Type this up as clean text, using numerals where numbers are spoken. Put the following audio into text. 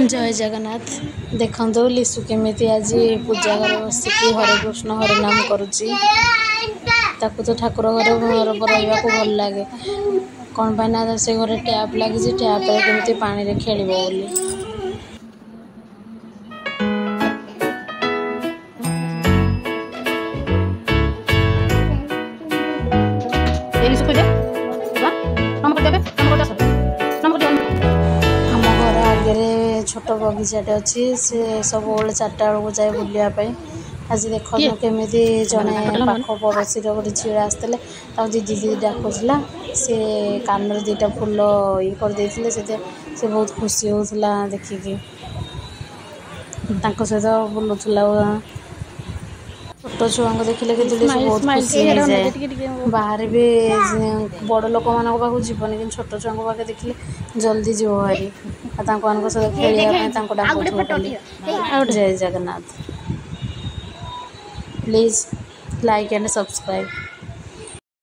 जय जगन्नाथ देखो लिशु केमी आज पूजा घर बसिकी हरे कृष्ण हरे नाम करुच्ची तो ठाकुर घर रहा भल लगे कौन पाई से घर टैप लगी टैप केमी पानी खेल बोली छोट बगीचाटे अच्छी से सब चार्टा बेलू जाए बुलापी आज देख केमी जड़े पाख पड़ोसी गोटे झील आसते दीदी दीदी डाकुला सी कान दीटा फुल ये करदे से बहुत खुशी होता देखिकी सहित बुलूला छोट छुआ को देखिले कि बहुत खुशी हो जाए बाहर भी बड़ लोक मान पाक जीवन कि छोट छुआ पाखे देखिले जल्दी जीव भारी सहित खेल जय Jagannath please like and subscribe.